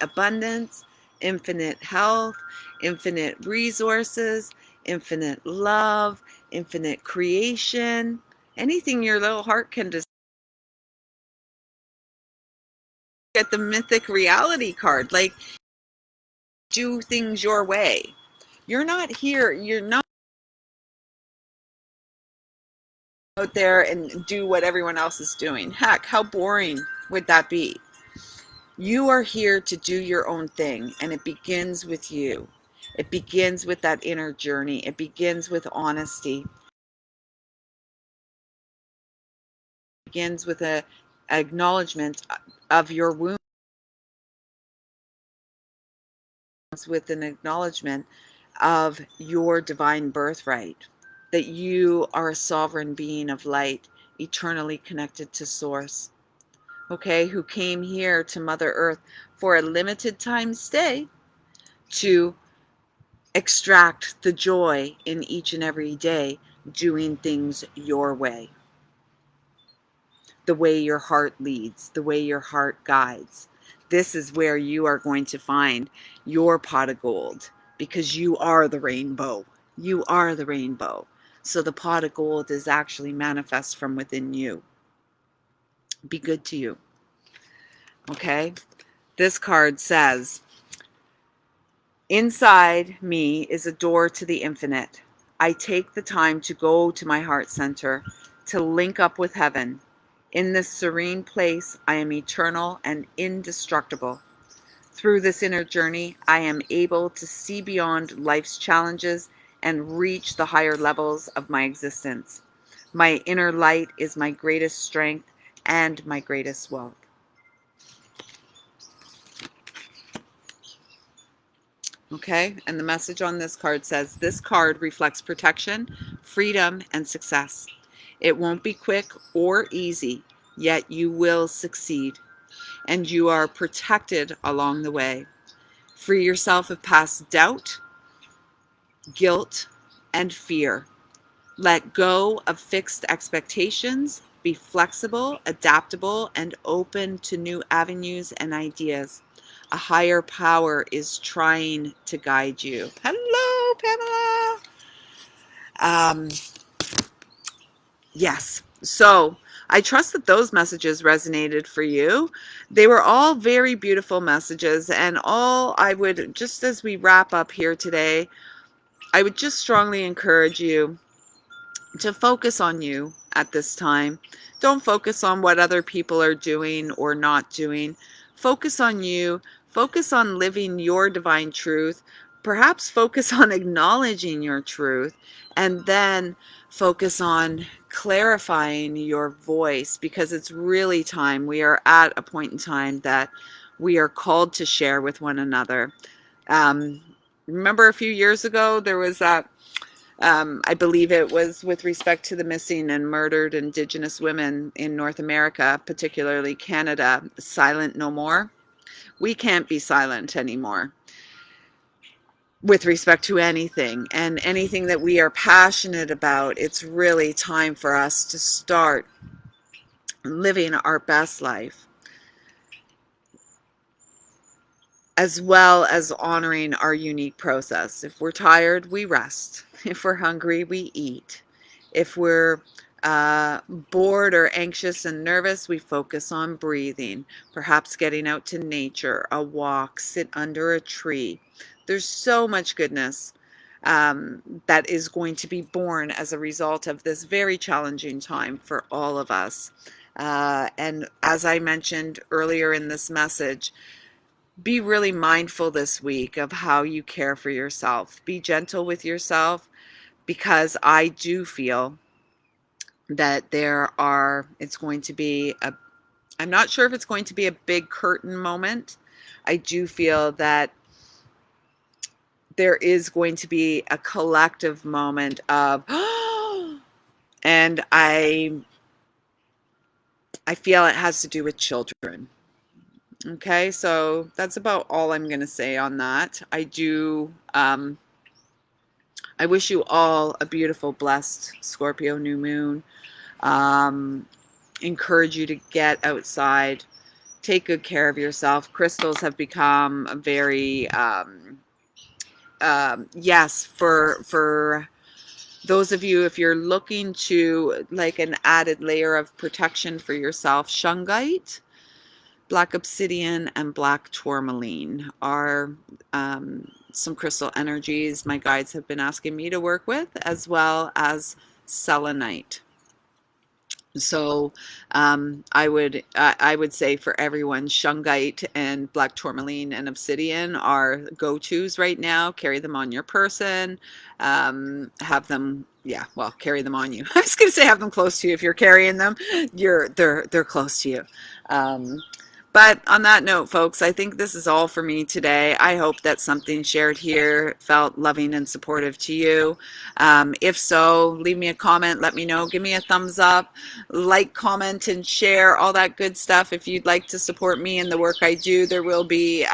abundance, infinite health, infinite resources, infinite love, infinite creation, anything your little heart can desire. Get the mythic reality card, like, do things your way. You're not out there and do what everyone else is doing. Heck, how boring would that be? You are here to do your own thing, and it begins with you. It begins with that inner journey. It begins with honesty. It begins with a acknowledgement of your wounds, with an acknowledgement of your divine birthright, that you are a sovereign being of light, eternally connected to source. Okay, who came here to Mother Earth for a limited time stay to extract the joy in each and every day, doing things your way, the way your heart leads, the way your heart guides. This is where you are going to find your pot of gold, because you are the rainbow. You are the rainbow. So the pot of gold is actually manifest from within you. Be good to you. Okay? This card says, inside me is a door to the infinite. I take the time to go to my heart center, to link up with heaven. In this serene place, I am eternal and indestructible. Through this inner journey, I am able to see beyond life's challenges and reach the higher levels of my existence. My inner light is my greatest strength and my greatest wealth. Okay, and the message on this card says, this card reflects protection, freedom, and success. It won't be quick or easy, yet you will succeed, and you are protected along the way. Free yourself of past doubt, guilt, and fear. Let go of fixed expectations. Be flexible, adaptable, and open to new avenues and ideas. A higher power is trying to guide you. Hello, Pamela. Um, yes. So I trust that those messages resonated for you. They were all very beautiful messages, and all I would, just as we wrap up here today, I would just strongly encourage you to focus on you at this time. Don't focus on what other people are doing or not doing. Focus on you. Focus on living your divine truth. Perhaps focus on acknowledging your truth, and then focus on clarifying your voice, because it's really time. We are at a point in time that we are called to share with one another. Um, Remember a few years ago, there was that I believe it was with respect to the missing and murdered Indigenous women in North America, particularly Canada, silent no more. We can't be silent anymore with respect to anything, and anything that we are passionate about. It's really time for us to start living our best life, as well as honoring our unique process. If we're tired, we rest. If we're hungry, we eat. If we're bored or anxious and nervous, we focus on breathing, perhaps getting out to nature, a walk, sit under a tree. There's so much goodness that is going to be born as a result of this very challenging time for all of us. And as I mentioned earlier in this message, be really mindful this week of how you care for yourself. Be gentle with yourself, because I do feel that it's going to be I'm not sure if it's going to be a big curtain moment. I do feel that there is going to be a collective moment of, and I feel it has to do with children. Okay, so that's about all I'm going to say on that. I wish you all a beautiful, blessed Scorpio new moon. Um, Encourage you to get outside, take good care of yourself. Crystals have become a very, yes, for those of you, if you're looking to like an added layer of protection for yourself, shungite, black obsidian, and black tourmaline are some crystal energies my guides have been asking me to work with, as well as selenite. So I would say for everyone, shungite and black tourmaline and obsidian are go-tos right now. Carry them on your person. Have them, yeah, well, carry them on you. I was going to say have them close to you. If you're carrying them, they're close to you. Um, but on that note, folks, I think this is all for me today. I hope that something shared here felt loving and supportive to you. If so, leave me a comment. Let me know. Give me a thumbs up. Like, comment, and share, all that good stuff. If you'd like to support me and the work I do, there will be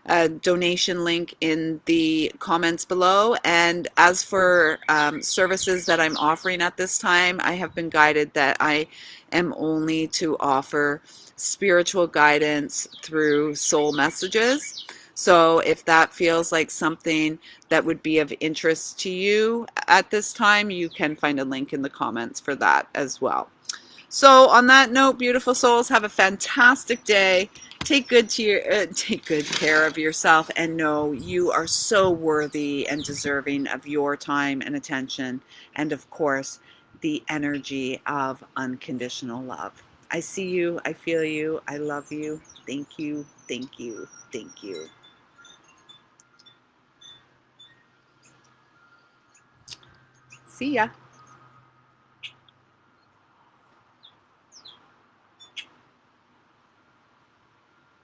a donation link in the comments below. And as for services that I'm offering at this time, I have been guided that I am only to offer spiritual guidance through soul messages. So if that feels like something that would be of interest to you at this time, you can find a link in the comments for that as well. So on that note, beautiful souls, have a fantastic day. Take good care of yourself, and know you are so worthy and deserving of your time and attention, and of course, the energy of unconditional love. I see you, I feel you, I love you. Thank you, thank you, thank you. See ya.